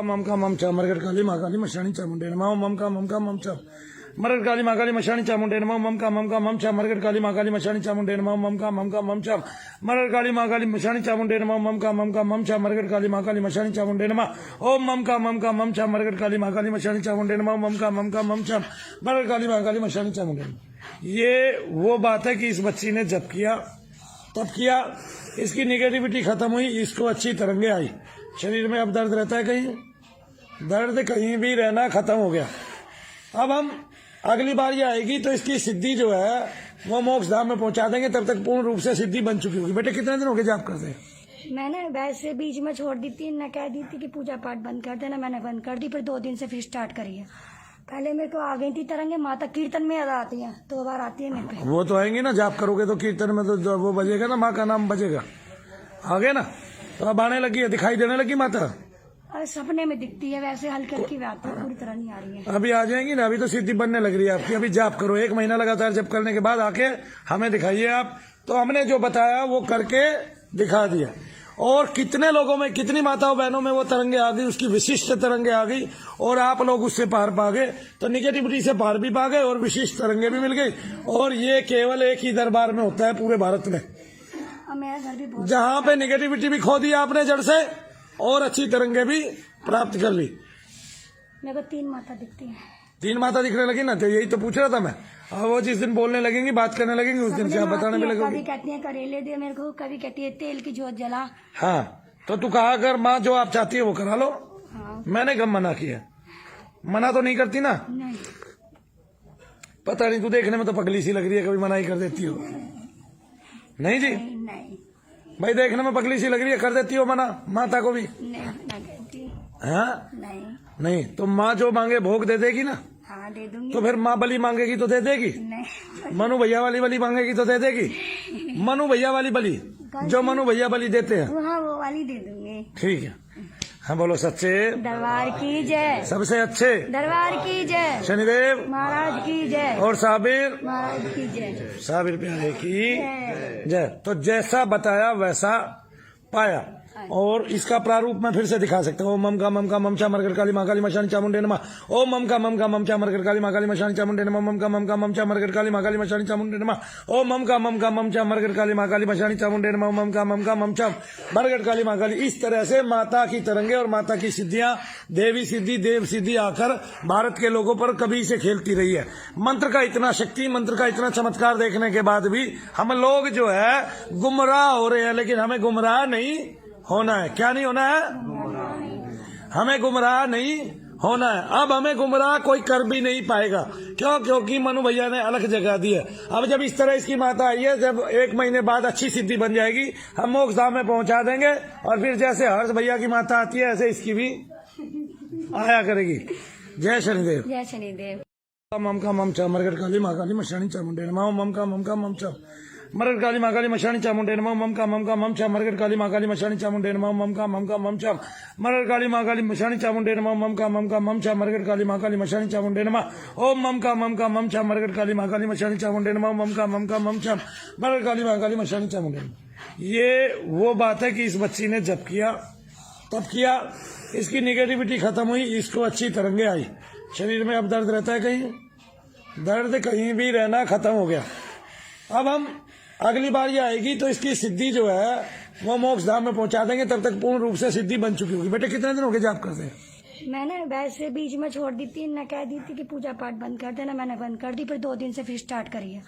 ममका ममचा मरगट काली महाकाली मशानी चामुंडे नमः ममका ममका ममचा मरगट काली महाकाली मशानी चामुंडे नमः ममका ममका ममचा मरगट काली महाकाली मशानी चामुंडे नमः ममका ममका ममचा मरगट काली महाकाली मशानी चामुंडे नमः ममका ममका ममचा मरगट काली महाकाली मशानी चामुंडे नमः ओम ममका ममका ममचा मरगट काली महाकाली मशानी चामुंडे नमः ममका ममका ममचा मरगट काली महाकाली मशानी चामुंडे। ये वो बात है कि इस बच्ची ने जब किया तब किया, इसकी निगेटिविटी खत्म हुई, इसको अच्छी तरंगे आई। शरीर में अब दर्द रहता है, कहीं दर्द कहीं भी रहना खत्म हो गया। अब हम अगली बार ये आएगी तो इसकी सिद्धि जो है वो मोक्ष धाम में पहुंचा देंगे, तब तक पूर्ण रूप से सिद्धि बन चुकी होगी। बेटे कितने दिन हो गए जाप करते हैं? मैंने वैसे बीच में छोड़ दी थी, मैं कह दी थी कि पूजा पाठ बंद कर देना, मैंने बंद कर दी। फिर 2 दिन से फिर स्टार्ट करी है। पहले मेरे को आ गई थी तरंगे, माता कीर्तन में याद आती है, 2 बार आती है मेरे पे। वो तो आएंगी ना, जाप करोगे तो कीर्तन में तो वो बजेगा ना, माँ का नाम बजेगा। आगे ना तो अब आने लगी है, दिखाई देने लगी माता। अरे सपने में दिखती है, वैसे हल्की हल्की बात है, पूरी तरह नहीं आ रही है। अभी आ जाएंगी ना, अभी तो सिद्धि बनने लग रही है आपकी। अभी जाप करो, 1 महीना लगातार जप करने के बाद आके हमें दिखाइए आप। तो हमने जो बताया वो करके दिखा दिया। और कितने लोगों में, कितनी माताओं बहनों में वो तरंगे आ गई, उसकी विशिष्ट तरंगे आ गई, और आप लोग उससे पार पा गए। तो निगेटिविटी से पार भी पा गए और विशिष्ट तरंगे भी मिल गई। और ये केवल एक ही दरबार में होता है पूरे भारत में, मेरा घर भी बहुत, जहाँ पे निगेटिविटी भी खो दी आपने जड़ से और अच्छी तरंगे भी प्राप्त कर ली। मेरे को 3 माता दिखती है। 3 माता दिखने लगी ना, तो यही तो पूछ रहा था मैं। और वो जिस दिन बोलने लगेंगी, बात करने लगेंगी, उस दिन से आप बताने में लगोगी। कभी कहती है करेले दे मेरे को, कभी कहती है तेल की जोत जला। हाँ तो तू कहा अगर माँ जो आप चाहती है वो करा लो। हाँ। मैंने कब मना किया? मना तो नहीं करती ना। नहीं, पता नहीं, तू देखने में तो पगली सी लग रही है, कभी मना ही कर देती हो। नहीं जी नहीं, नहीं, भाई, देखने में पगली सी लग रही है, कर देती हो मना माता को भी? नहीं, ना कहती। हाँ नहीं, नहीं तो माँ जो मांगे भोग दे देगी ना। हाँ दे दूंगी। तो फिर माँ बलि मांगेगी तो दे देगी? नहीं, मनु भैया वाली बलि मांगेगी तो दे देगी? मनु भैया वाली बलि, जो मनु भैया बलि देते हैं, हाँ वो वाली दे दूंगी। ठीक है। हाँ बोलो सच्चे दरबार की जय, सबसे अच्छे दरबार की जय, शनिदेव महाराज की जय, और साबिर महाराज की जय, साबिर प्यारे की जय। तो जैसा बताया वैसा पाया। और इसका प्रारूप मैं फिर से दिखा सकता हूँ। ओम ममका ममका ममचा मरगट काली महाकाली मशानी चामुंडे नमः ओम ममका ममका ममचा मरगट काली महाकाली मशानी चामुंडे नमः ममका ममका ममचा मरगट काली महाकाली मशानी चामुंडे नमः ओम ममका ममका ममचा मरगट काली महाकाली मशानी चामुंडे नमः ममका ममका ममचा मरगट काली महाकाली। इस तरह से माता की तरंगे और माता की सिद्धियां, देवी सिद्धि, देव सिद्धि आकर भारत के लोगों पर कभी से खेलती रही है। मंत्र का इतना शक्ति, मंत्र का इतना चमत्कार देखने के बाद भी हम लोग जो है गुमराह हो रहे हैं। लेकिन हमें गुमराह नहीं होना है। क्या नहीं होना है? हमें गुमराह नहीं होना है। अब हमें गुमराह कोई कर भी नहीं पाएगा। क्यों? क्योंकि मनु भैया ने अलग जगह दी है। अब जब इस तरह इसकी माता आई है, जब 1 महीने बाद अच्छी सिद्धि बन जाएगी, हम मोक्ष धाम में पहुंचा देंगे। और फिर जैसे हर्ष भैया की माता आती है, ऐसे इसकी भी आया करेगी। जय शनिदेव। जय शनिदेव। ममका ममचा मरगट काली महाकाली मशानी चामुंडे नमः ममका ममका ममचा मरगट काली महाकाली मशानी चामुंडे नमः ममका ममका ममचा मरगट काली महाकाली मशानी चामुंडे नमः ममका ममका ममचा मरगट काली महाकाली मशानी चामुंडे नमः ममका ममका ममचा मरगट काली महाकाली मशानी चामुंडे नमः ओम ममका ममका ममचा मरगट काली महाकाली मशानी चामुंडे नमः ममका ममका ममचा मरगट काली महाकाली मशानी चामुंडे। ये वो बात है कि इस बच्ची ने जब किया तब किया, इसकी निगेटिविटी खत्म हुई, इसको अच्छी तरंगे आई। शरीर में अब दर्द रहता है, कहीं दर्द कहीं भी रहना खत्म हो गया। अब हम अगली बार ये आएगी तो इसकी सिद्धि जो है वो मोक्ष धाम में पहुंचा देंगे, तब तक पूर्ण रूप से सिद्धि बन चुकी होगी। बेटे कितने दिन हो गए जाप करते हैं? मैंने वैसे बीच में छोड़ दी थी, मैं कह दी थी कि पूजा पाठ बंद कर देना, मैंने बंद कर दी। फिर 2 दिन से फिर स्टार्ट करी है।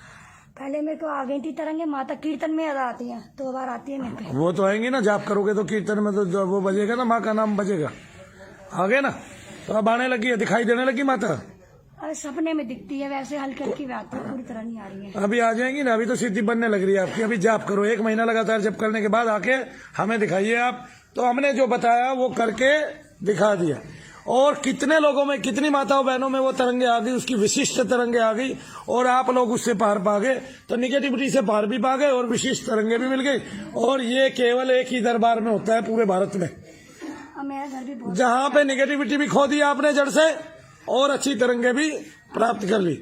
पहले मेरे को आ गई थी तरंगे, माता कीर्तन में याद आती है, 2 बार आती है मेरे पे। वो तो आएंगी ना, जाप करोगे तो कीर्तन में तो वो बजेगा ना, माँ का नाम बजेगा। आगे ना तो अब आने लगी है, दिखाई देने लगी माता। अरे सपने में दिखती है, वैसे हल्की हल्की बात है, पूरी तरह नहीं आ रही है। अभी आ जाएंगी ना, अभी तो सिद्धि बनने लग रही है आपकी। अभी जाप करो, 1 महीना लगातार जप करने के बाद आके हमें दिखाइए आप। तो हमने जो बताया वो करके दिखा दिया। और कितने लोगों में, कितनी माताओं बहनों में वो तरंगे आ गई, उसकी विशिष्ट तरंगे आ गई, और आप लोग उससे पार पा गए। तो निगेटिविटी से पार भी पा गए और विशिष्ट तरंगे भी मिल गई। और ये केवल एक ही दरबार में होता है पूरे भारत में, मेरा घर भी बहुत, जहाँ पे निगेटिविटी भी खो दी आपने जड़ से और अच्छी तरंगे भी प्राप्त कर ली।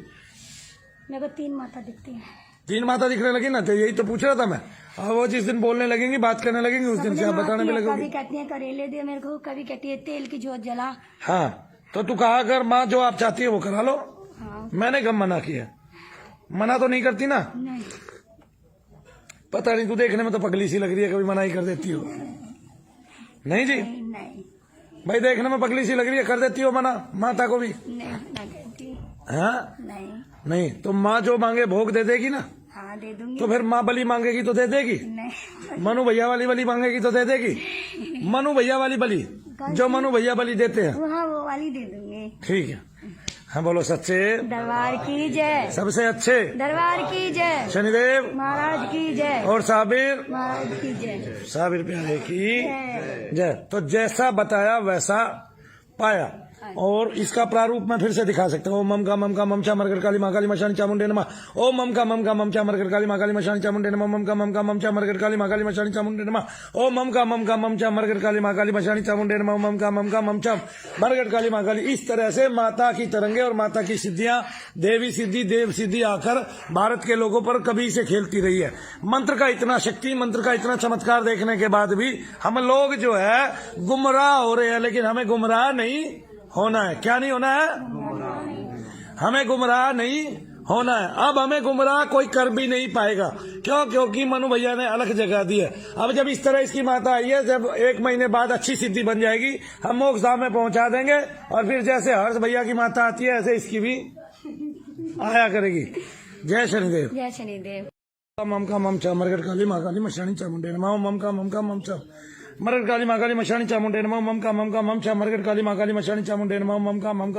मेरे को 3 माता दिखती है। तीन माता दिखने लगी ना, तो यही तो पूछ रहा था मैं। अब वो जिस दिन बोलने लगेंगी, बात करने लगेंगी, उस दिन से आप बताने में लगोगी। कभी कहती है करेले दे मेरे को, कभी कहती है तेल की जोत जला। हाँ, तो तू कहा कर माँ जो आप चाहती है वो करा लो। हाँ। मैंने कब मना किया? मना तो नहीं करती ना। नहीं। पता नहीं, तू देखने में तो पगली सी लग रही है, कभी मना ही कर देती हो। नहीं जी, नहीं भाई देखने में पगली सी लग रही है, कर देती हो मना माता को भी? नहीं ना कहती। हाँ नहीं। नहीं, तो माँ जो मांगे भोग दे देगी ना। हाँ दे दूंगी। तो फिर माँ बली मांगेगी तो दे देगी। नहीं। मनु भैया वाली बली मांगेगी तो दे देगी। मनु भैया वाली बली, जो मनु भैया बली देते हैं। हाँ वो वाली दे दूंगी। ठीक है। हाँ बोलो सच्चे दरबार की जय। सबसे अच्छे दरबार की जय। शनिदेव महाराज की जय। और साबिर महाराज की जय। साबिर प्यारे की जय। जय। तो जैसा बताया वैसा पाया, और इसका प्रारूप मैं फिर से दिखा सकता हूँ। ओम मम का मम का ममचा मरकर काली माँ काली मशानी चामुंडे नमः। ओम मम का मम का ममचा मरकर काली माँ काली मशानी चामुंडे नमः। मम का मम का ममचा मरकर काली माँ काली मशानी चामुंडे नमः। ओम मम का मम का ममचा मरकर काली माँ काली मशानी चामुंडे नमः। मम का मम का ममचा मरकर काली माँ काली। इस तरह से माता की तरंगे और माता की सिद्धियां, देवी सिद्धि देव सिद्धि आकर भारत के लोगों पर कभी से खेलती रही है। मंत्र का इतना शक्ति, मंत्र का इतना चमत्कार देखने के बाद भी हम लोग जो है गुमराह हो रहे हैं, लेकिन हमें गुमराह नहीं होना है। क्या नहीं होना है? हमें गुमराह नहीं होना है। अब हमें गुमराह कोई कर भी नहीं पाएगा। क्यों? क्योंकि मनु भैया ने अलग जगह दी है। अब जब इस तरह इसकी माता आई है, जब 1 महीने बाद अच्छी सिद्धि बन जाएगी, हम मोक्ष धाम में पहुंचा देंगे, और फिर जैसे हर्ष भैया की माता आती है, ऐसे इसकी भी आया करेगी। जय शनिदेव। जय शनिदेव। मम का ममचा मरगट काली माँ काली मशानी चामुंडे नमः। मम का ममचा मरगट काली माँ काली मशानी चामुंडे नमः। मम का ममचा मरगट काली माँ काली मशानी चामुंडे नमः। मम का ममचा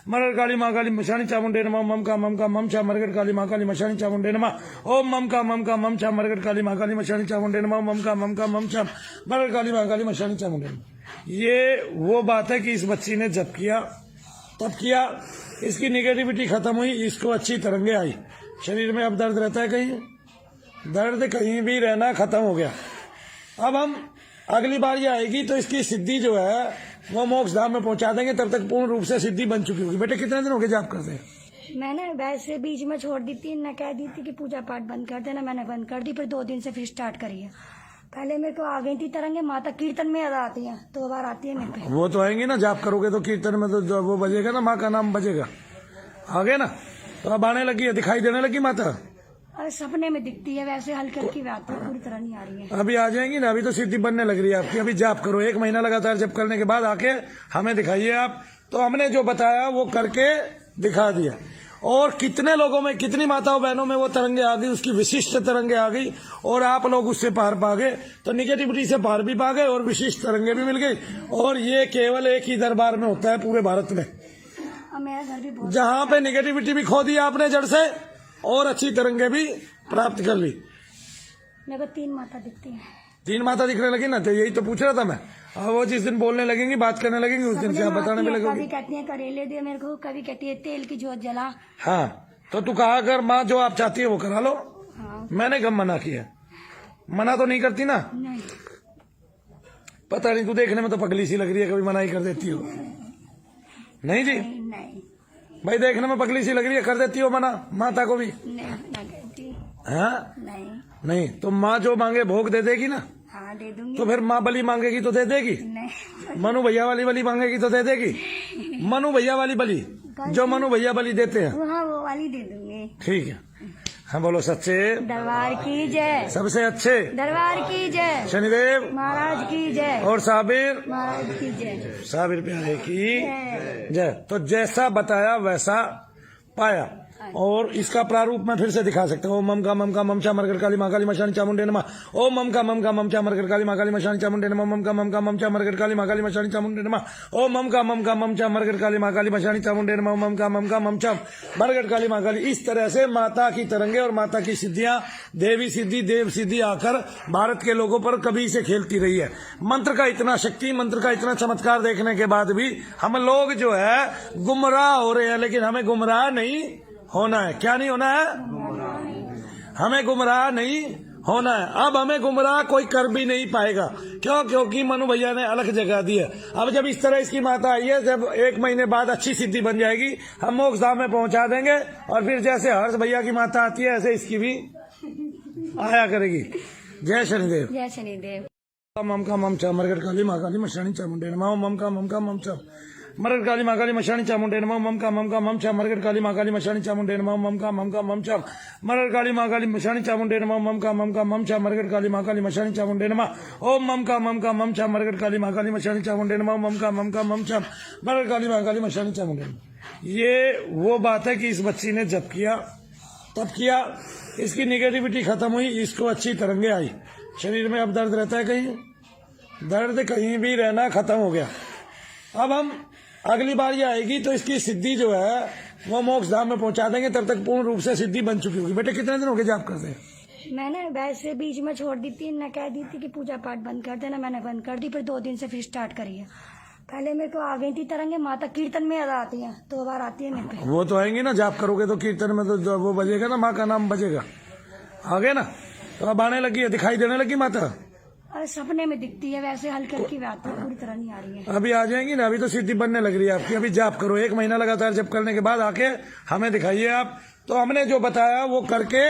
मरगट काली माँ काली मशानी चामुंडे नमः। मम का ममचा मरगट काली माँ काली मशानी चामुंडे नमः। ओम मम का ममचा मरगट काली माँ काली मशानी चामुंडे नमः। मम का ममचा मरगट काली माँ काली मशानी चामुंडे नमः। ये वो बात है कि इस बच्ची ने जब किया तब किया, इसकी निगेटिविटी खत्म हुई, इसको अच्छी तरंगे आई। शरीर में अब दर्द रहता है, कहीं दर्द कहीं भी रहना खत्म हो गया। अब हम अगली बार ये आएगी तो इसकी सिद्धि जो है वो मोक्ष धाम में पहुंचा देंगे। तब तक पूर्ण रूप से सिद्धि बन चुकी होगी। बेटे कितने दिन हो गए जाप करते हैं? मैंने वैसे बीच में छोड़ दी थी, न कह दी थी कि पूजा पाठ बंद कर देना, मैंने बंद कर दी। फिर 2 दिन से फिर स्टार्ट करी है। पहले मेरे को आ गई थी तरंगे, माता कीर्तन में ज्यादा आती है, 2 बार आती है मेरे पे। वो तो आएंगी ना, जाप करोगे तो कीर्तन में तो जो वो बजेगा ना, माँ का नाम बजेगा। आ गए ना, तो अब आने लगी है, दिखाई देने लगी माता। और सपने में दिखती है, वैसे हल्की हल्की बात है, पूरी तरह नहीं आ रही है। अभी आ जाएंगी ना, अभी तो सिद्धि बनने लग रही है आपकी। अभी जाप करो, 1 महीना लगातार जप करने के बाद आके हमें दिखाइए आप। तो हमने जो बताया वो करके दिखा दिया। और कितने लोगों में, कितनी माताओं बहनों में वो तरंगे आ गई, उसकी विशिष्ट तरंगे आ गई, और आप लोग उससे पार पा गए। तो निगेटिविटी से पार भी पा गए और विशिष्ट तरंगे भी मिल गई। और ये केवल एक ही दरबार में होता है पूरे भारत में, मेरा घर भी बहुत, जहाँ पे निगेटिविटी भी खो दी आपने जड़ से और अच्छी तरंगे भी प्राप्त कर ली। मेरे को 3 माता दिखती है। 3 माता दिखने लगी ना, तो यही तो पूछ रहा था मैं। अब वो जिस दिन बोलने लगेंगी, बात करने लगेंगी, उस दिन से आप बताने में लगोगी। कभी कहती है करेले दे मेरे को, कभी कहती है तेल की जोत जला। हाँ, तो तू कहा कर माँ जो आप चाहती है वो करा लो। हाँ। मैंने कब मना किया? मना तो नहीं करती ना। नहीं। पता नहीं, तू देखने में तो पगली सी लग रही है, कभी मना ही कर देती हो। नहीं जी, नहीं। भाई देखने में पगली सी लग रही है, कर देती हो मना माता को भी? नहीं ना कहती। हाँ नहीं। नहीं, तो माँ जो मांगे भोग दे देगी ना। हाँ दे दूंगी। तो फिर माँ बली मांगेगी तो दे देगी। नहीं। मनु भैया वाली बली मांगेगी तो दे देगी। मनु भैया वाली बली, जो मनु भैया बली देते हैं। हाँ वो वाली दे दूंगी। ठीक है। हाँ बोलो सच्चे दरबार की जय। सबसे अच्छे दरबार की जय। शनिदेव महाराज की जय। और साबिर महाराज की जय। साबिर प्यारे की जय। जय। तो जैसा बताया वैसा पाया, और इसका प्रारूप मैं फिर से दिखा सकता हूँ। ओम मम का ममचा मरगट काली माँ काली मशानी चामुंडे नमः। ओम मम का ममचा मरगट काली माँ काली मशानी चामुंडे नमः। मम का ममचा मरगट काली माँ काली मशानी चामुंडे नमः। ओम मम का ममचा मरगट काली माँ काली मशानी चामुंडे नमः। मम का ममचा मरगट काली माँ काली। इस तरह से माता की तरंगे और माता की सिद्धियां, देवी सिद्धि देव सिद्धि आकर भारत के लोगों पर कभी से खेलती रही है। मंत्र का इतना शक्ति, मंत्र का इतना चमत्कार देखने के बाद भी हम लोग जो है गुमराह हो रहे हैं, लेकिन हमें गुमराह नहीं होना है। क्या नहीं होना है? हमें गुमराह नहीं होना है। अब हमें गुमराह कोई कर भी नहीं पाएगा। क्यों? क्योंकि मनु भैया ने अलग जगह दी है। अब जब इस तरह इसकी माता आई है, जब 1 महीने बाद अच्छी सिद्धि बन जाएगी, हम मोक्ष धाम में पहुंचा देंगे। और फिर जैसे हर्ष भैया की माता आती है, ऐसे इसकी भी आया करेगी। जय शनिदेव। जय शनिदेव। मम का मम चा मरगट काली माँ काली मशानी चामुंडे नमः। मम का मम चा मरगट काली माँ काली मशानी चामुंडे नमः। मम का मम चा मरगट काली माँ काली मशानी चामुंडे नमः। मम का मम चा मरगट काली माँ काली मशानी चामुंडे नमः। मम का मम चा मरगट काली माँ काली मशानी चामुंडे नमः। ओम मम का मम चा मरगट काली माँ काली मशानी चामुंडे नमः। मम का मम चा मरगट काली माँ काली मशानी चामुंडे नमः। ये वो बात है कि इस बच्ची ने जब किया तब किया, इसकी निगेटिविटी खत्म हुई, इसको अच्छी तरंगे आई। शरीर में अब दर्द रहता है, कहीं दर्द कहीं भी रहना खत्म हो गया। अब हम अगली बार ये आएगी तो इसकी सिद्धि जो है वो मोक्ष धाम में पहुंचा देंगे। तब तक पूर्ण रूप से सिद्धि बन चुकी होगी। बेटे कितने दिन हो गए जाप करते हैं? मैंने वैसे बीच में छोड़ दी थी, न कह दी थी कि पूजा पाठ बंद कर देना, मैंने बंद कर दी। फिर 2 दिन से फिर स्टार्ट करी है। पहले मेरे को आ गई थी तरंगे, माता कीर्तन में ज्यादा आती है, 2 बार आती है मेरे पे। वो तो आएंगी ना, जाप करोगे तो कीर्तन में तो वो बजेगा ना, माँ का नाम बजेगा। आगे ना तो अब आने लगी है, दिखाई देने लगी माता। अरे सपने में दिखती है, वैसे हल्की हल्की बात है, पूरी तरह नहीं आ रही है। अभी आ जाएंगी ना, अभी तो सिद्धि बनने लग रही है आपकी। अभी जाप करो, 1 महीना लगातार जप करने के बाद आके हमें दिखाइए आप। तो हमने जो बताया वो करके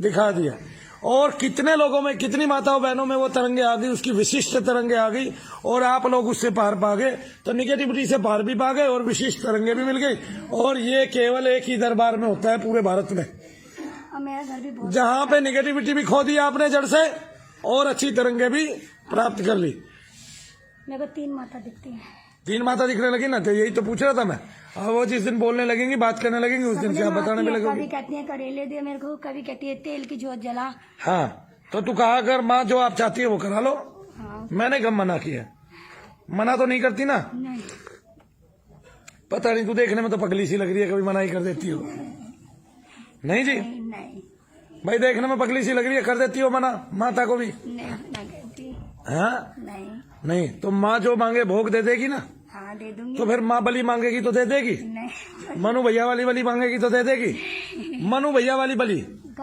दिखा दिया। और कितने लोगों में, कितनी माताओं बहनों में वो तरंगे आ गई, उसकी विशिष्ट तरंगे आ गई, और आप लोग उससे पार पा गए। तो निगेटिविटी से पार भी पा गए और विशिष्ट तरंगे भी मिल गई। और ये केवल एक ही दरबार में होता है पूरे भारत में, मेरा घर भी बहुत, जहाँ पे निगेटिविटी भी खो दी आपने जड़ से और अच्छी तरंगे भी प्राप्त कर ली। मेरे को 3 माता दिखती है। 3 माता दिखने लगी ना, तो यही तो पूछ रहा था मैं। अब वो जिस दिन बोलने लगेंगी, बात करने लगेंगी, उस दिन से आप बताने भी लगोगे। कभी कहती है करेले दे मेरे को, कभी कहती है तेल की जोत जला। हाँ तो तू कहा अगर माँ जो आप चाहती है वो करा लो। हाँ। मैंने कब मना किया? मना तो नहीं करती ना। नहीं, पता नहीं, तू देखने में तो पगली सी लग रही है, कभी मना ही कर देती हो। नहीं जी नहीं, भाई, देखने में पगली सी लग रही है, कर देती हो मना माता को भी? नहीं, ना कहती। हाँ नहीं। नहीं तो माँ जो मांगे भोग दे देगी ना। हाँ दे दूंगी। तो फिर माँ बलि मांगेगी तो दे देगी। नहीं, मनु भैया वाली बलि मांगेगी तो दे देगी। मनु भैया वाली बलि,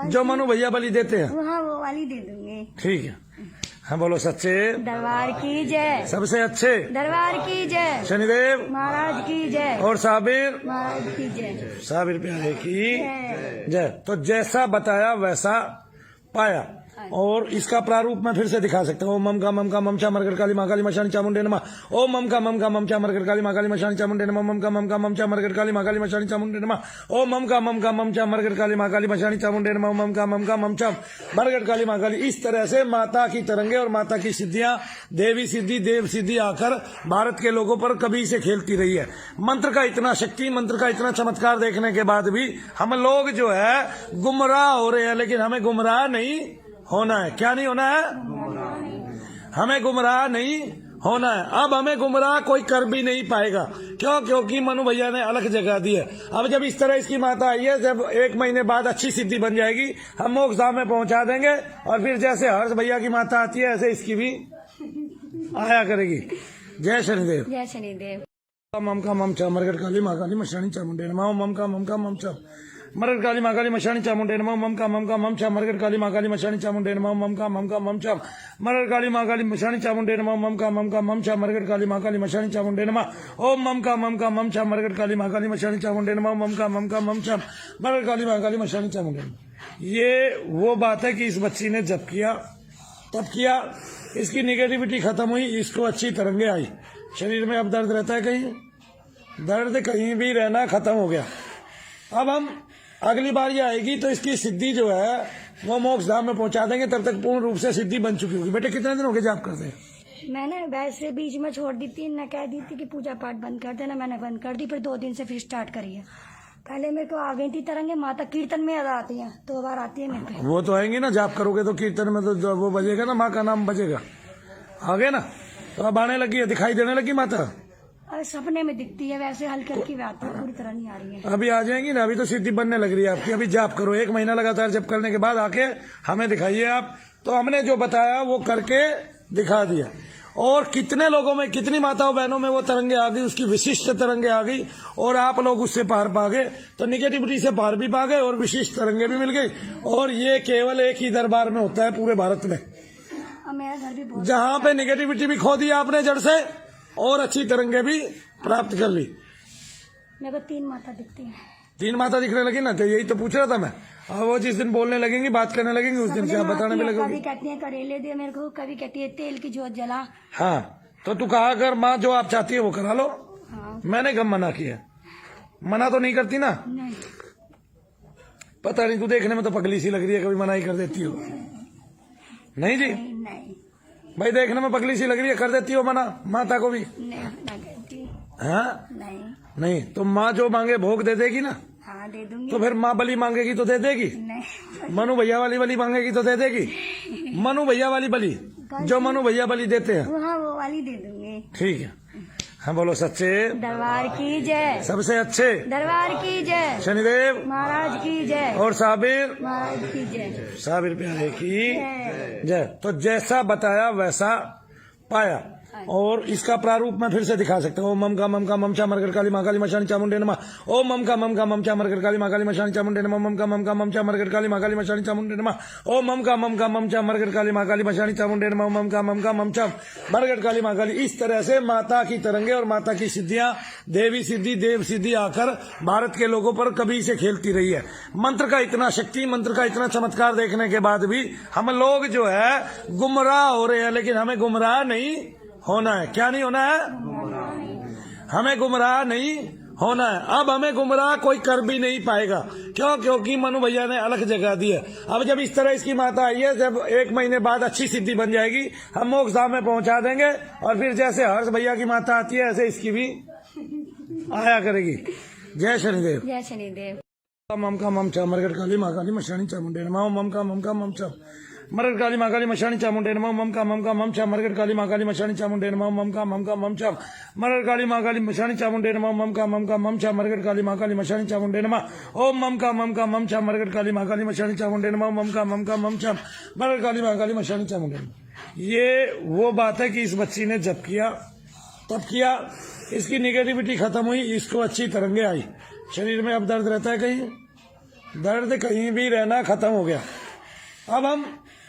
जो मनु भैया बलि देते हैं, हाँ वो वाली दे दूंगी। ठीक है। हाँ बोलो सच्चे दरबार की जय, सबसे अच्छे दरबार की जय, शनिदेव महाराज की जय, और साबिर महाराज की जय, साबिर प्यारे की जय। तो जैसा बताया वैसा पाया। और इसका प्रारूप मैं फिर से दिखा सकता हूँ। ओम मम का मम चा मरगट काली माँ काली मशानी चामुंडे नमः। ओम मम का मम चा मरगट काली माँ काली मशानी चामुंडे नमः। मम का मम चा मरगट काली माँ काली मशानी चामुंडे नमः। ओम मम का मम चा मरगट काली माँ काली मशानी चामुंडे नमः। मम का मम चा मरगट काली माँ काली। इस तरह से माता की तरंगे और माता की सिद्धियां, देवी सिद्धि, देव सिद्धि आकर भारत के लोगों पर कभी से खेलती रही है। मंत्र का इतना शक्ति, मंत्र का इतना चमत्कार देखने के बाद भी हम लोग जो है गुमराह हो रहे हैं। लेकिन हमें गुमराह नहीं होना है। क्या नहीं होना है? हमें गुमराह नहीं होना है। अब हमें गुमराह कोई कर भी नहीं पाएगा। क्यों? क्योंकि मनु भैया ने अलग जगह दी है। अब जब इस तरह इसकी माता आई है, जब 1 महीने बाद अच्छी सिद्धि बन जाएगी, हम मोक्ष धाम में पहुंचा देंगे। और फिर जैसे हर्ष भैया की माता आती है, ऐसे इसकी भी आया करेगी। जय शनिदेव। जय शनिदेव। मम का मम चा मरगट काली माँ काली मशानी चामुंडे नमः। मम का मम चा मरगट काली माँ काली मशानी चामुंडे नमः। मम का मम चा मरगट काली माँ काली मशानी चामुंडे नमः। मम का मम चा मरगट काली माँ काली मशानी चामुंडे नमः। मम का मम चा मरगट काली माँ काली मशानी चामुंडे नमः। ओम मम का मम चा मरगट काली माँ काली मशानी चामुंडे नमः। मम का मम चा मरगट काली माँ काली मशानी चामुंडे नमः। ये वो बात है कि इस बच्ची ने जब किया तब किया, इसकी निगेटिविटी खत्म हुई, इसको अच्छी तरंगे आई। शरीर में अब दर्द रहता है, कहीं दर्द कहीं भी रहना खत्म हो गया। अब हम अगली बार ये आएगी तो इसकी सिद्धि जो है वो मोक्ष धाम में पहुंचा देंगे। तब तक पूर्ण रूप से सिद्धि बन चुकी होगी। बेटे कितने दिन हो गए जाप करते हैं? मैंने वैसे बीच में छोड़ दी थी, न कह दी थी कि पूजा पाठ बंद कर देना, मैंने बंद कर दी। फिर 2 दिन से फिर स्टार्ट करी है। पहले मेरे को आ गई थी तरंगे, माता कीर्तन में ज्यादा आती है, 2 बार आती है मेरे पे। वो तो आएंगी ना, जाप करोगे तो कीर्तन में तो वो बजेगा ना, माँ का नाम बजेगा। आगे ना तो अब आने लगी है, दिखाई देने लगी माता। अरे सपने में दिखती है, वैसे हल्की हल्की बात है, पूरी तरह नहीं आ रही है। अभी आ जाएंगी ना, अभी तो सिद्धि बनने लग रही है आपकी। अभी जाप करो, 1 महीना लगातार जप करने के बाद आके हमें दिखाइए आप। तो हमने जो बताया वो करके दिखा दिया। और कितने लोगों में, कितनी माताओं बहनों में वो तरंगे आ गई, उसकी विशिष्ट तरंगे आ गई और आप लोग उससे पार पा गए। तो निगेटिविटी से पार भी पा गए और विशिष्ट तरंगे भी मिल गई। और ये केवल एक ही दरबार में होता है पूरे भारत में, अब मेरा घर भी बहुत जहाँ पे निगेटिविटी भी खो दी आपने जड़ से और अच्छी तरंगे भी प्राप्त कर ली। मेरे को 3 माता दिखती है। 3 माता दिखने लगी ना, तो यही तो पूछ रहा था मैं। अब वो जिस दिन बोलने लगेंगी, बात करने लगेंगी, उस दिन से आप बताने भी लगोगे। कभी कहती है करेले दे मेरे को, कभी कहती है तेल की जोत जला। हाँ, तो तू कहा अगर माँ जो आप चाहती है वो करा लो। हाँ। मैंने कब मना किया? मना तो नहीं करती ना। नहीं, पता नहीं, तू देखने में तो पगली सी लग रही है, कभी मना ही कर देती हो। नहीं जी नहीं, नहीं, भाई, देखने में पगली सी लग रही है, कर देती हो मना माता को भी? नहीं, ना कहती। हाँ नहीं। नहीं, तो माँ जो मांगे भोग दे देगी ना। हाँ, दे दूंगी। तो फिर माँ बलि मांगेगी तो दे देगी। नहीं, मनु भैया वाली बलि मांगेगी तो दे देगी। मनु भैया वाली बलि, जो मनु भैया बलि देते हैं। हाँ, वो वाली दे दूंगी। ठीक है। हाँ बोलो सच्चे दरबार की जय, सबसे अच्छे दरबार की जय, शनिदेव महाराज की जय, और साबिर महाराज की जय। साबिर प्यारे की जय। जय। तो जैसा बताया वैसा पाया। और इसका प्रारूप मैं फिर से दिखा सकता हूँ। ओम मम का मम का ममचा मरगर काली माँ काली मशानी चामुंडे नमः। ओम मम का ममचा मरगर काली माँ काली मशानी चामुंडे नमः। मम का ममचा मरगर काली माँ काली मशानी चामुंडे नमः। ओम मम का ममचा मरगर काली माँ काली मशानी चामुंडे नमः। मम का ममचा मरगर काली माँ काली। इस तरह से माता की तरंगे और माता की सिद्धियां, देवी सिद्धि, देव सिद्धि आकर भारत के लोगों पर कभी से खेलती रही है। मंत्र का इतना शक्ति, मंत्र का इतना चमत्कार देखने के बाद भी हम लोग जो है गुमराह हो रहे हैं। लेकिन हमें गुमराह नहीं होना है। क्या नहीं होना है? हमें गुमराह नहीं होना है। अब हमें गुमराह कोई कर भी नहीं पाएगा। क्यों? क्योंकि मनु भैया ने अलग जगह दी है। अब जब इस तरह इसकी माता आई है, जब 1 महीने बाद अच्छी सिद्धि बन जाएगी, हम मोक्ष धाम में पहुंचा देंगे। और फिर जैसे हर्ष भैया की माता आती है, ऐसे इसकी भी आया करेगी। जय शनिदेव। जय शनिदेव। मम का ममचा मरगर काली माँ काली मशानी चामुंडे नमः। मम का ममचा मरगर काली माँ काली मशानी चामुंडे नमः। मम का ममचा मरगर काली माँ काली मशानी चामुंडे नमः। मम का ममचा मरगर काली माँ काली मशानी चामुंडे नमः। मम का ममचा मरगर काली माँ काली मशानी चामुंडे नमः। ओम मम का ममचा मरगर काली माँ काली मशानी चामुंडे नमः। मम का ममचा मरगर काली माँ काली मशानी चामुंडे नमः। ये वो बात है कि इस बच्ची ने जब किया तब किया, इसकी निगेटिविटी खत्म हुई, इसको अच्छी तरंगे आई। शरीर में अब दर्द रहता है, कहीं दर्द कहीं भी रहना खत्म हो गया। अब हम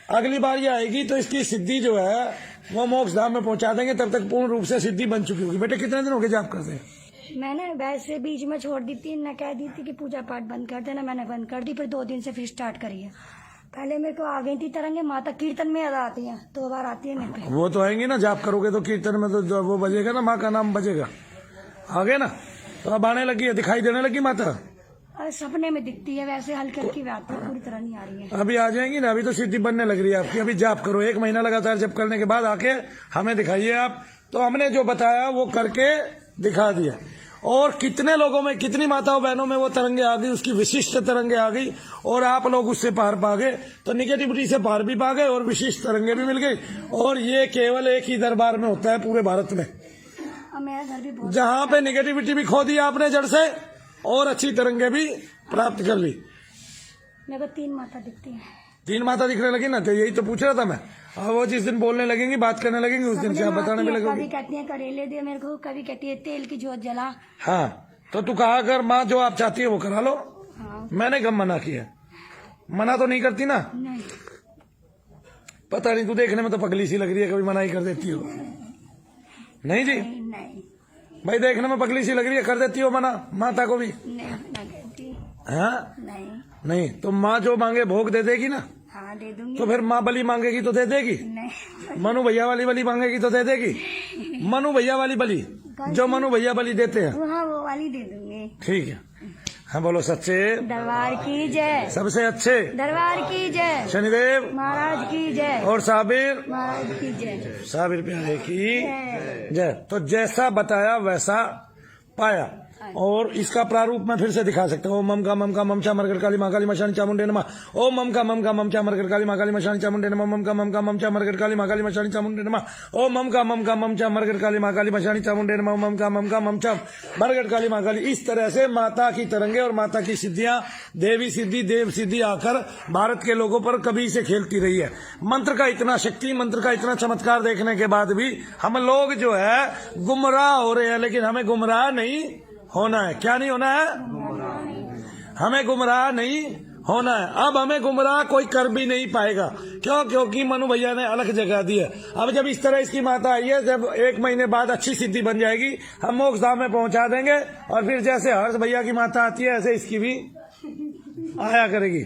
अगली बार ये आएगी तो इसकी सिद्धि जो है वो मोक्ष धाम में पहुंचा देंगे। तब तक पूर्ण रूप से सिद्धि बन चुकी होगी। बेटे कितने दिन हो गए जाप करते हैं? मैंने वैसे बीच में छोड़ दी थी, न कह दी थी कि पूजा पाठ बंद कर देना, मैंने बंद कर दी। फिर 2 दिन से फिर स्टार्ट करी है। पहले मेरे को आ गई थी तरंगे, माता कीर्तन में याद आती है, 2 बार आती है मेरे पे। वो तो आएंगी ना, जाप करोगे तो कीर्तन में तो वो बजेगा ना, माँ का नाम बजेगा। आगे ना, तो अब आने लगी है, दिखाई देने लगी माता। और सपने में दिखती है, वैसे हल्की हल्की बात है, पूरी तरह नहीं आ रही है। अभी आ जाएंगी ना, अभी तो सिद्धि बनने लग रही है आपकी। अभी जाप करो, 1 महीना लगातार जप करने के बाद आके हमें दिखाइए आप। तो हमने जो बताया वो करके दिखा दिया। और कितने लोगों में, कितनी माताओं बहनों में वो तरंगे आ गई, उसकी विशिष्ट तरंगे आ गई और आप लोग उससे पार पा गए। तो निगेटिविटी से पार भी पा गए और विशिष्ट तरंगे भी मिल गई। और ये केवल एक ही दरबार में होता है पूरे भारत में, अब मेरा घर भी बहुत जहाँ पे निगेटिविटी भी खो दी आपने जड़ से और अच्छी तरंगे भी प्राप्त कर ली। मेरे को 3 माता दिखती है। 3 माता दिखने लगी ना, तो यही तो पूछ रहा था मैं। अब वो जिस दिन बोलने लगेंगी, बात करने लगेंगी, उस दिन से आप बताने भी लगोगे। कभी कहती है करेले दे मेरे को, कभी कहती है तेल की जोत जला। हाँ, तो तू कहा अगर माँ जो आप चाहती है वो करा लो। हाँ। मैंने कब मना किया? मना तो नहीं करती ना। नहीं, पता नहीं, तू देखने में तो पगली सी लग रही है, कभी मना ही कर देती हो। नहीं जी नहीं, नहीं, भाई, देखने में पगली सी लग रही है, कर देती हो मना माता को भी? नहीं, ना कहती। हाँ नहीं, नहीं, तो माँ जो मांगे भोग दे देगी ना। हाँ, दे दूंगी। तो फिर माँ बलि मांगेगी तो दे देगी। नहीं, मनु भैया वाली बलि मांगेगी तो दे देगी। मनु भैया वाली बलि, जो मनु भैया बलि देते हैं। हाँ, वो वाली दे दूंगी। ठीक है। हाँ बोलो सच्चे दरबार की जय, सबसे अच्छे दरबार की जय, शनिदेव महाराज की जय, और साबिर महाराज की जय। साबिर प्यारे की जय। जय। तो जैसा बताया वैसा पाया। और इसका प्रारूप मैं फिर से दिखा सकता हूँ। ओम मम का ममचा मरगढ़ काली माँ काली मशानी चामुंडे नमः। ओम मम का ममचा मरगढ़ काली माँ काली मशानी चामुंडे नमः। मम का ममचा मरगढ़ काली माँ काली मशानी चामुंडे नमः। ओम मम का ममचा मरगढ़ काली माँ काली मशानी चामुंडे नमः। मम का ममचा मरगढ़ काली माँ काली। इस तरह से माता की तरंगे और माता की सिद्धियां, देवी सिद्धि देव सिद्धि आकर भारत के लोगों पर कभी से खेलती रही है। मंत्र का इतना शक्ति, मंत्र का इतना चमत्कार देखने के बाद भी हम लोग जो है गुमराह हो रहे हैं, लेकिन हमें गुमराह नहीं होना है। क्या नहीं होना है? हमें गुमराह नहीं होना है। अब हमें गुमराह कोई कर भी नहीं पाएगा। क्यों? क्योंकि मनु भैया ने अलग जगह दी है। अब जब इस तरह इसकी माता आई है, जब 1 महीने बाद अच्छी सिद्धि बन जाएगी, हम मोक्ष धाम में पहुंचा देंगे। और फिर जैसे हर्ष भैया की माता आती है, ऐसे इसकी भी आया करेगी।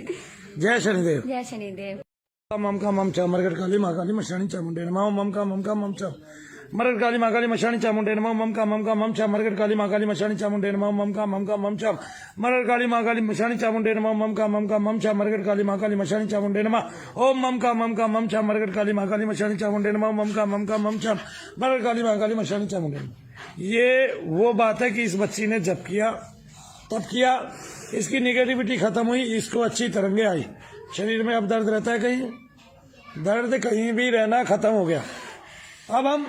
जय शनिदेव। जय शनिदेव। मम का ममचा मरगढ़ काली माँ काली मशानी चामुंडे नमः। मम का ममचा मरगढ़ काली माँ काली मशानी चामुंडे नमः। मम का ममचा मरगढ़ काली माँ काली मशानी चामुंडे नमः। मम का ममचा मरगढ़ काली माँ काली मशानी चामुंडे नमः। मम का ममचा मरगढ़ काली माँ काली मशानी चामुंडे नमः। ओम मम का ममचा मरगढ़ काली माँ काली मशानी चामुंडे नमः। मम का ममचा मरगढ़ काली माँ काली मशानी चामुंडे नमः। ये वो बात है कि इस बच्ची ने जब किया तब किया, इसकी निगेटिविटी खत्म हुई, इसको अच्छी तरंगे आई। शरीर में अब दर्द रहता है, कहीं दर्द कहीं भी रहना खत्म हो गया। अब हम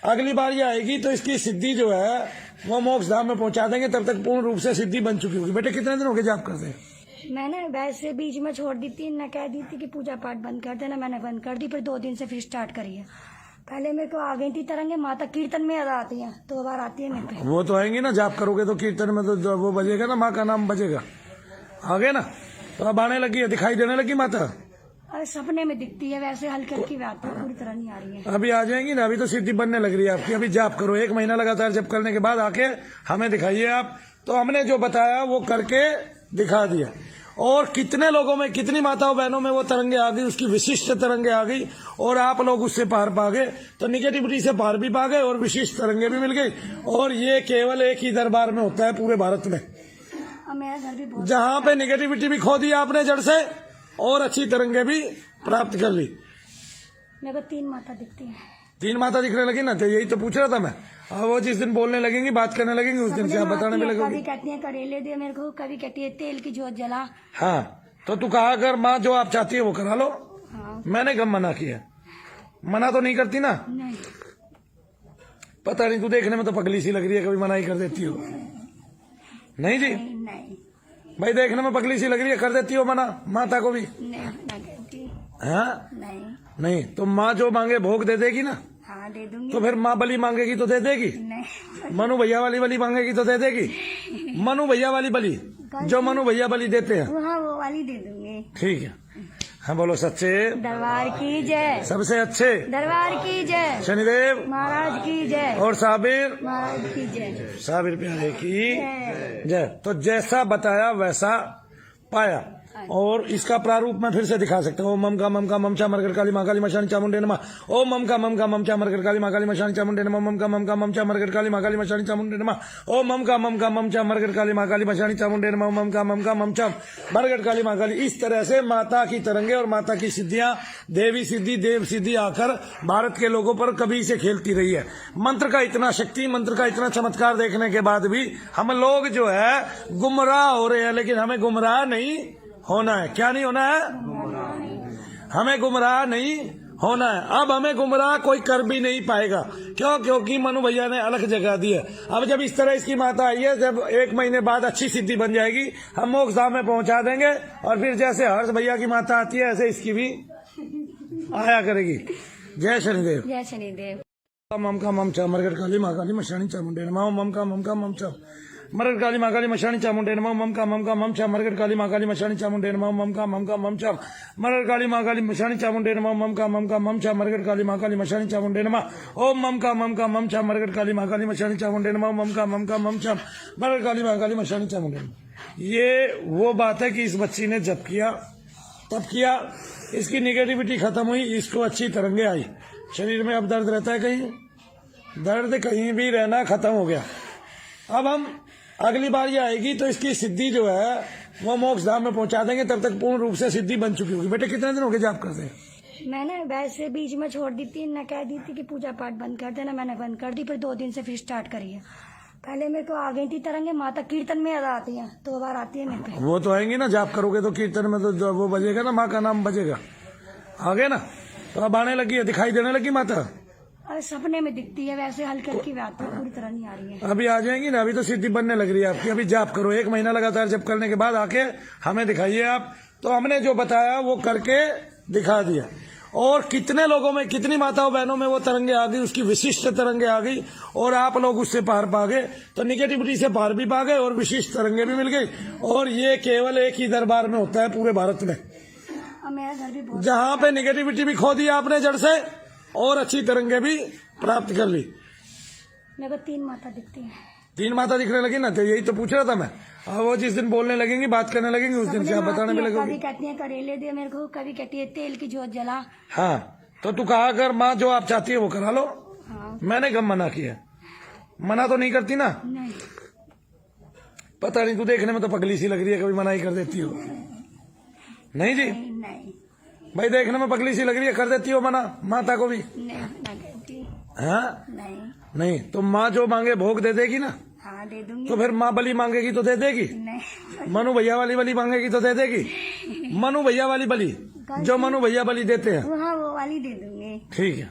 अगली बार ये आएगी तो इसकी सिद्धि जो है वो मोक्ष धाम में पहुंचा देंगे। तब तक पूर्ण रूप से सिद्धि बन चुकी होगी। बेटे कितने दिन हो गए जाप करते हैं? मैंने वैसे बीच में छोड़ दी थी, न कह दी थी कि पूजा पाठ बंद कर देना, मैंने बंद कर दी। फिर 2 दिन से फिर स्टार्ट करी है। पहले मेरे को आ गई थी तरंगे, माता कीर्तन में ज्यादा आती है, 2 बार आती है मेरे पे। वो तो आएंगी ना, जाप करोगे तो कीर्तन में तो वो बजेगा ना, माँ का नाम बजेगा। आ गए ना? तो अब आने लगी है, दिखाई देने लगी माता। अरे सपने में दिखती है, वैसे हल्की हल्की बात है, पूरी तरह नहीं आ रही है। अभी आ जाएंगी ना, अभी तो सिद्धि बनने लग रही है आपकी। अभी जाप करो, 1 महीना लगातार जप करने के बाद आके हमें दिखाइए आप। तो हमने जो बताया वो करके दिखा दिया। और कितने लोगों में, कितनी माताओं बहनों में वो तरंगे आ गई, उसकी विशिष्ट तरंगे आ गई, और आप लोग उससे पार पा गए। तो निगेटिविटी से पार भी पा गए और विशिष्ट तरंगे भी मिल गई। और ये केवल एक ही दरबार में होता है पूरे भारत में, मेरा घर भी बहुत, जहाँ पे निगेटिविटी भी खो दी आपने जड़ से और अच्छी तरंगे भी प्राप्त कर ली। मेरे को 3 माता दिखती है। 3 माता दिखने लगी ना, तो यही तो पूछ रहा था मैं। अब वो जिस दिन बोलने लगेंगी, बात करने लगेंगी, उस दिन से आप बताने में लगेगी। कभी कहती है करेले दे मेरे को, कभी कहती है तेल की जोत जला। हाँ, तो तू कहा अगर माँ जो आप चाहती है वो करा लो। हाँ। मैंने कब मना किया? मना तो नहीं करती ना। नहीं, पता नहीं, तू देखने में तो पगली सी लग रही है, कभी मना ही कर देती हो। नहीं जी, नहीं, भाई देखने में पगली सी लग रही है, कर देती हो मना माता को भी? नहीं, ना कहती। हाँ, नहीं, नहीं तो माँ जो मांगे भोग दे देगी ना। हाँ दे दूंगी। तो फिर माँ बलि मांगेगी तो दे देगी। नहीं, मनु भैया वाली बलि मांगेगी तो दे देगी। मनु भैया वाली बलि, जो मनु भैया बलि देते हैं, हाँ वो वाली दे दूंगी। ठीक है। हाँ बोलो सच्चे दरबार की जय, सबसे अच्छे दरबार की जय, शनिदेव महाराज की जय, और साबिर महाराज की जय, साबिर प्यारे की जय। तो जैसा बताया वैसा पाया। और इसका प्रारूप मैं फिर से दिखा सकता हूँ। ओम मम का ममचा मरगढ़ काली माँ काली मशानी चामुंडे नमः। ओम मम का ममचा मरगढ़ काली माँ काली मशानी चामुंडे नमः। मम का ममचा मरगढ़ काली माँ काली मशानी चामुंडे नमः। ओम मम का ममचा मरगढ़ काली माँ काली मशानी चामुंडे नमः। मम का ममचा मरगढ़ काली माँ काली। इस तरह से माता की तरंगे और माता की सिद्धियां, देवी सिद्धि देव सिद्धि आकर भारत के लोगों पर कभी से खेलती रही है। मंत्र का इतना शक्ति, मंत्र का इतना चमत्कार देखने के बाद भी हम लोग जो है गुमराह हो रहे हैं, लेकिन हमें गुमराह नहीं होना है। क्या नहीं होना है? हमें गुमराह नहीं होना है। अब हमें गुमराह कोई कर भी नहीं पाएगा। क्यों? क्योंकि मनु भैया ने अलग जगह दी है। अब जब इस तरह इसकी माता आई है, जब 1 महीने बाद अच्छी सिद्धि बन जाएगी, हम मोक्ष धाम में पहुंचा देंगे। और फिर जैसे हर्ष भैया की माता आती है, ऐसे इसकी भी आया करेगी। जय शनिदेव। जय शनिदेव। मम का ममचा मरगढ़ काली माँ काली मशानी चामुंडे नमः। मम का ममचा मरगढ़ काली माँ काली मशानी चामुंडे नमः। मम का ममचा मरगढ़ काली माँ काली मशानी चामुंडे नमः। मम का ममचा मरगढ़ काली माँ काली मशानी चामुंडे नमः। मम का ममचा मरगढ़ काली माँ काली मशानी चामुंडे नमः। ओम मम का ममचा मरगढ़ काली माँ काली मशानी चामुंडे नमः। मम का ममचा मरगढ़ काली माँ काली मशानी चामुंडे नमः। ये वो बात है कि इस बच्ची ने जब किया तब किया, इसकी निगेटिविटी खत्म हुई, इसको अच्छी तरंगे आई। शरीर में अब दर्द रहता है, कहीं दर्द कहीं भी रहना खत्म हो गया। अब हम अगली बार ये आएगी तो इसकी सिद्धि जो है वो मोक्ष धाम में पहुंचा देंगे। तब तक पूर्ण रूप से सिद्धि बन चुकी होगी। बेटे कितने दिन हो गए जाप करते हैं? मैंने वैसे बीच में छोड़ दी थी, न कह दी थी कि पूजा पाठ बंद कर देना, मैंने बंद कर दी। फिर 2 दिन से फिर स्टार्ट करी है। पहले मेरे को आ गई थी तरंगे, माता कीर्तन में ज्यादा आती हैं, 2 बार आती है मेरे पे। वो तो आएंगी ना, जाप करोगे तो कीर्तन में तो जो वो बजेगा ना, माँ का नाम बजेगा। आ गए ना, तो अब आने लगी है, दिखाई देने लगी माता। अरे सपने में दिखती है, वैसे हल्की हल्की आती है, पूरी तरह नहीं आ रही है। अभी आ जाएंगी ना, अभी तो सिद्धि बनने लग रही है आपकी। अभी जाप करो, 1 महीना लगातार जप करने के बाद आके हमें दिखाइए आप। तो हमने जो बताया वो करके दिखा दिया। और कितने लोगों में, कितनी माताओं बहनों में वो तरंगे आ गई, उसकी विशिष्ट तरंगे आ गई, और आप लोग उससे पार पा गए। तो निगेटिविटी से पार भी पा गए और विशिष्ट तरंगे भी मिल गई। और ये केवल एक ही दरबार में होता है पूरे भारत में, अब मेरा घर भी बहुत, जहाँ पे निगेटिविटी भी खो दी आपने जड़ से और अच्छी तरंगे भी प्राप्त कर ली। मेरे को 3 माता दिखती है। 3 माता दिखने लगी ना, तो यही तो पूछ रहा था मैं। अब वो जिस दिन बोलने लगेंगी, बात करने लगेंगी, उस दिन से आप बताने भी लगोगे। कभी कहती है करेले दे मेरे को, कभी कहती है तेल की जोत जला। हाँ, तो तू कहा कर माँ जो आप चाहती है वो करा लो। हाँ। मैंने कब मना किया? मना तो नहीं करती ना। नहीं, पता नहीं, तू देखने में तो पगली सी लग रही है, कभी मना ही कर देती हो। नहीं जी नहीं, नहीं, भाई, देखने में पगली सी लग रही है, कर देती हो मना माता को भी। नहीं, ना कहती। हाँ नहीं, नहीं, तो माँ जो मांगे भोग दे देगी ना। हाँ दे दूंगी। तो फिर माँ बली मांगेगी तो दे देगी। नहीं, मनु भैया वाली बली मांगेगी तो दे देगी। मनु भैया वाली बली, जो मनु भैया बली देते हैं, हाँ वो वाली दे दूंगी। ठीक है।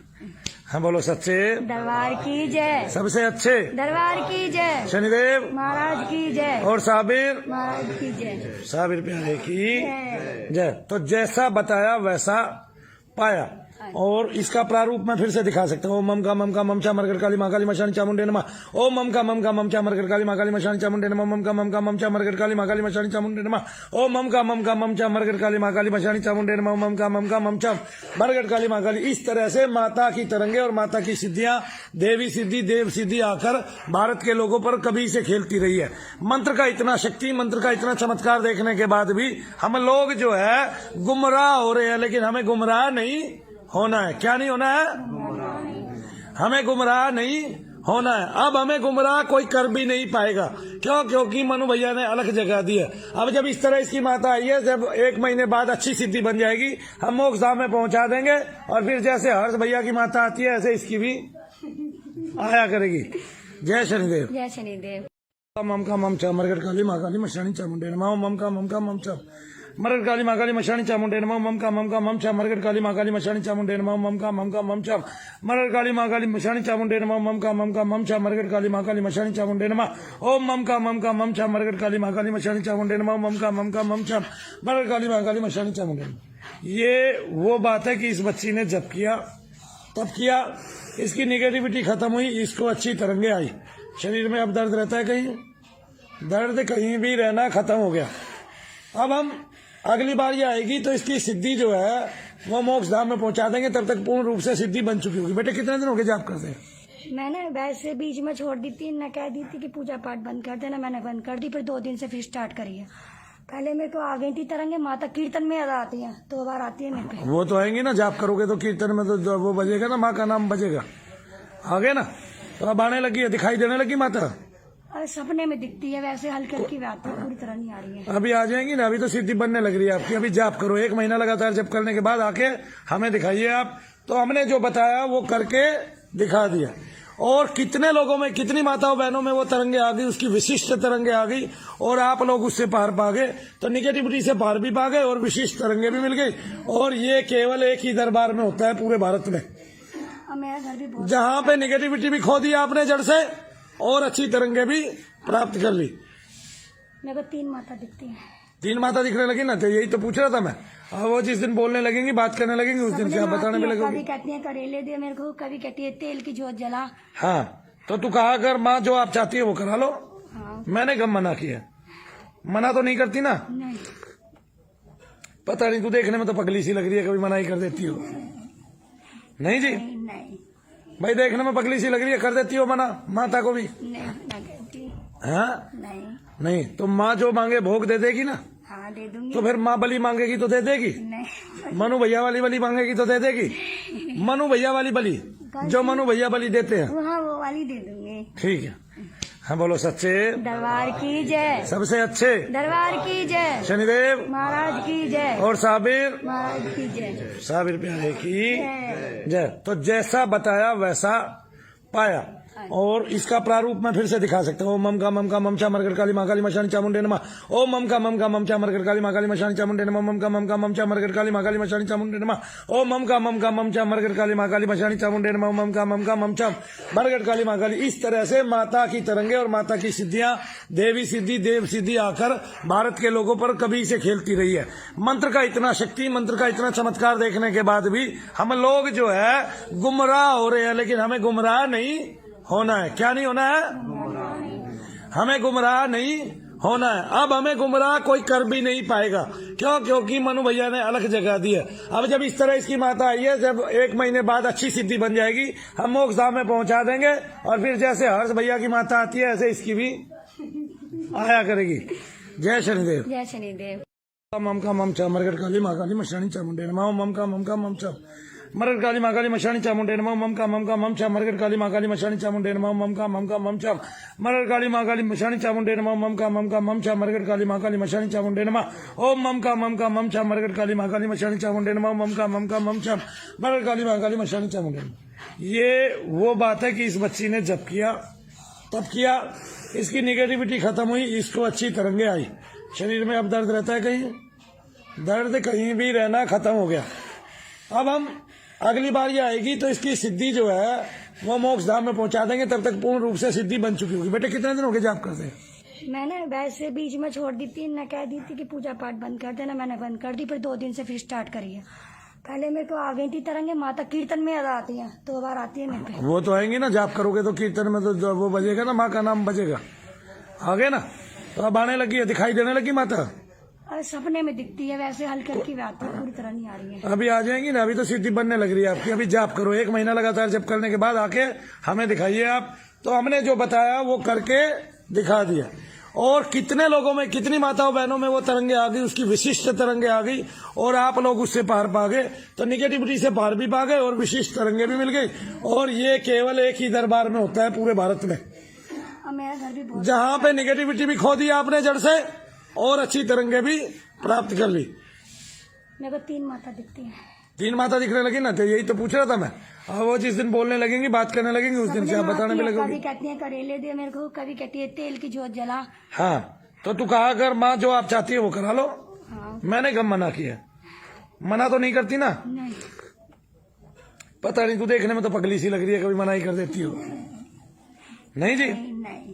हाँ बोलो, सच्चे दरबार की जय, सबसे अच्छे दरबार की जय, शनिदेव महाराज की जय, और साबिर महाराज की जय, साबिर प्यारे की जय। जय। तो जैसा बताया वैसा पाया। और इसका प्रारूप मैं फिर से दिखा सकता हूँ। ओम मम का ममचा मरगर काली माँ काली मशानी चामुंडे नमः। ओम मम का ममचा मरगर काली माँ काली मशानी चामुंडे नमः। मम का ममचा मरगर काली माँ काली मशानी चामुंडे नमः। ओम मम का ममचा मरगर काली माँ काली मशानी चामुंडे नमः। मम का ममचा मरगर काली माँ काली। इस तरह से माता की तरंगे और माता की सिद्धियां, देवी सिद्धि, देव सिद्धि आकर भारत के लोगों पर कभी से खेलती रही है। मंत्र का इतना शक्ति, मंत्र का इतना चमत्कार देखने के बाद भी हम लोग जो है गुमराह हो रहे हैं। लेकिन हमें गुमराह नहीं होना है। क्या नहीं होना है? हमें गुमराह नहीं होना है। अब हमें गुमराह कोई कर भी नहीं पाएगा। क्यों? क्योंकि मनु भैया ने अलग जगह दी है। अब जब इस तरह इसकी माता आई है, जब 1 महीने बाद अच्छी सिद्धि बन जाएगी, हम मोक्ष धाम में पहुंचा देंगे। और फिर जैसे हर्ष भैया की माता आती है, ऐसे इसकी भी आया करेगी। जय शनिदेव। जय शनिदेव। मम का ममचा मरगढ़ काली माँ काली मशानी चामुंडे नमः। मम का ममचा मरगढ़ काली माँ काली मशानी चामुंडे नमः। मम का ममचा मरगढ़ काली माँ काली मशानी चामुंडे नमः। मम का ममचा मरगढ़ काली माँ काली मशानी चामुंडे नमः। मम का ममचा मरगढ़ काली माँ काली मशानी चामुंडे नमः। ओम मम का ममचा मरगढ़ काली माँ काली मशानी चामुंडे नमः। मम का ममचा मरगढ़ काली माँ काली मशानी चामुंडे नमः। ये वो बात है कि इस बच्ची ने जब किया तब किया, इसकी निगेटिविटी खत्म हुई, इसको अच्छी तरंगे आई। शरीर में अब दर्द रहता है, कहीं दर्द कहीं भी रहना खत्म हो गया। अब हम अगली बार ये आएगी तो इसकी सिद्धि जो है वो मोक्ष धाम में पहुंचा देंगे। तब तक पूर्ण रूप से सिद्धि बन चुकी होगी। बेटे कितने दिन हो गए जाप करते हैं? मैंने वैसे बीच में छोड़ दी थी, मैं कह दी थी कि पूजा पाठ बंद कर देना, मैंने बंद कर दी। फिर 2 दिन से फिर स्टार्ट करी है। पहले मेरे को आ गई थी तरंगे, माता कीर्तन में ज्यादा आती है, 2 बार आती है मेरे पे। वो तो आएंगी ना, जाप करोगे तो कीर्तन में तो जो वो बजेगा ना, माँ का नाम बजेगा। आ गए ना, तो अब आने लगी है, दिखाई देने लगी माता। अरे सपने में दिखती है, वैसे हल्की हल्की आती है, पूरी तरह नहीं आ रही है। अभी आ जाएंगी ना, अभी तो सिद्धि बनने लग रही है आपकी। अभी जाप करो, 1 महीना लगातार जप करने के बाद आके हमें दिखाइए आप। तो हमने जो बताया वो करके दिखा दिया। और कितने लोगों में, कितनी माताओं बहनों में वो तरंगे आ गई, उसकी विशिष्ट तरंगे आ गई, और आप लोग उससे पार पा गए। तो निगेटिविटी से पार भी पा गए और विशिष्ट तरंगे भी मिल गई। और ये केवल एक ही दरबार में होता है पूरे भारत में, अब मेरा घर भी बहुत, जहाँ पे निगेटिविटी भी खो दी आपने जड़ से और अच्छी तरंगे भी प्राप्त कर ली। मेरे को 3 माता दिखती है। 3 माता दिखने लगी ना, तो यही तो पूछ रहा था मैं। अब वो जिस दिन बोलने लगेंगी, बात करने लगेंगी, उस दिन से आप बताने भी लगोगे। कभी कहती है करेले दे मेरे को, कभी कहती है तेल की जोत जला। हाँ, तो तू कहा कर माँ जो आप चाहती है वो करा लो। हाँ। मैंने कब मना किया? मना तो नहीं करती ना। नहीं, पता नहीं, तू देखने में तो पगली सी लग रही है, कभी मना ही कर देती हो। नहीं जी नहीं, नहीं, भाई, देखने में पगली सी लग रही है, कर देती हो मना माता को भी। नहीं, ना कहती। हाँ नहीं, नहीं, तो माँ जो मांगे भोग दे देगी ना। हाँ दे दूंगी। तो फिर माँ बली मांगेगी तो दे देगी। नहीं, मनु भैया वाली बली मांगेगी तो दे देगी। मनु भैया वाली बली, जो मनु भैया बली देते हैं, हाँ वो वाली दे दूंगी। ठीक है। हाँ बोलो, सच्चे दरबार की जय, सबसे अच्छे दरबार की जय, शनिदेव महाराज की जय, और साबिर महाराज की जय, साबिर प्यारे की जय। जय। तो जैसा बताया वैसा पाया। और इसका प्रारूप मैं फिर से दिखा सकता हूँ। ओम मम का ममचा मरगढ़ काली माँ काली मशानी चामुंडे नमः। ओम मम का ममचा मरगढ़ काली माँ काली मशानी चामुंडे नमः। मम का ममचा मरगढ़ काली माँ काली मशानी चामुंडे नमः। ओम मम का ममचा मरगढ़ काली माँ काली मशानी चामुंडे नमः। मम का ममचा मरगढ़ काली माँ काली। इस तरह से माता की तरंगे और माता की सिद्धियां, देवी सिद्धि देव सिद्धि आकर भारत के लोगों पर कभी से खेलती रही है। मंत्र का इतना शक्ति, मंत्र का इतना चमत्कार देखने के बाद भी हम लोग जो है गुमराह हो रहे हैं, लेकिन हमें गुमराह नहीं होना है। क्या नहीं होना है? हमें गुमराह नहीं होना है। अब हमें गुमराह कोई कर भी नहीं पाएगा। क्यों? क्योंकि मनु भैया ने अलग जगह दी है। अब जब इस तरह इसकी माता आई है, जब 1 महीने बाद अच्छी सिद्धि बन जाएगी, हम मोक्ष धाम में पहुंचा देंगे। और फिर जैसे हर्ष भैया की माता आती है, ऐसे इसकी भी आया करेगी। जय शनिदेव। जय शनिदेव। मम का ममचा मरगढ़ काली माँ काली मशानी चामुंडे नमः। मम का ममचा मरगढ़ काली माँ काली मशानी चामुंडे नमः। मम का ममचा मरगढ़ काली माँ काली मशानी चामुंडे नमः। मम का ममचा मरगढ़ काली माँ काली मशानी चामुंडे नमः। मम का ममचा मरगढ़ काली माँ काली मशानी चामुंडे नमः। ओम मम का ममचा मरगढ़ काली माँ काली मशानी चामुंडे नमः। मम का ममचा मरगढ़ काली माँ काली मशानी चामुंडे नमः। ये वो बात है कि इस बच्ची ने जब किया तब किया, इसकी निगेटिविटी खत्म हुई, इसको अच्छी तरंगे आई। शरीर में अब दर्द रहता है, कहीं दर्द कहीं भी रहना खत्म हो गया। अब हम अगली बार ये आएगी तो इसकी सिद्धि जो है वो मोक्ष धाम में पहुंचा देंगे। तब तक पूर्ण रूप से सिद्धि बन चुकी होगी। बेटे कितने दिन हो गए जाप करते हैं? मैंने वैसे बीच में छोड़ दी थी, न कह दी थी कि पूजा पाठ बंद कर देना, मैंने बंद कर दी। फिर 2 दिन से फिर स्टार्ट करी है। पहले मेरे को आ गई थी तरंगे, माता कीर्तन में याद आती है, 2 बार आती है मेरे पे। वो तो आएंगी ना, जाप करोगे तो कीर्तन में तो वो बजेगा ना, माँ का नाम बजेगा। आगे ना तो अब आने लगी है, दिखाई देने लगी माता। और सपने में दिखती है, वैसे हल्की हल्की बात है, पूरी तरह नहीं आ रही है। अभी आ जाएंगी ना, अभी तो सिद्धि बनने लग रही है आपकी। अभी जाप करो, 1 महीना लगातार जप करने के बाद आके हमें दिखाइए आप। तो हमने जो बताया वो करके दिखा दिया। और कितने लोगों में, कितनी माताओं बहनों में वो तरंगे आ गई, उसकी विशिष्ट तरंगे आ गई, और आप लोग उससे पार पा गए। तो निगेटिविटी से पार भी पा गए और विशिष्ट तरंगे भी मिल गई। और ये केवल एक ही दरबार में होता है पूरे भारत में, मेरा घर भी बहुत, जहाँ पे निगेटिविटी भी खो दी आपने जड़ से और अच्छी तरंगे भी प्राप्त कर ली। मेरे को 3 माता दिखती है। 3 माता दिखने लगी ना, तो यही तो पूछ रहा था मैं। और वो जिस दिन बोलने लगेंगी, बात करने लगेंगी, उस दिन से आप बताने में लगोगी। कभी कहती है करेले दे मेरे को, कभी कहती है तेल की जोत जला। हाँ, तो तू कहा कर माँ जो आप चाहती है वो करा लो। हाँ। मैंने कब मना किया? मना तो नहीं करती ना। नहीं, पता नहीं, तू देखने में तो पगली सी लग रही है, कभी मना ही कर देती हो। नहीं जी, नहीं।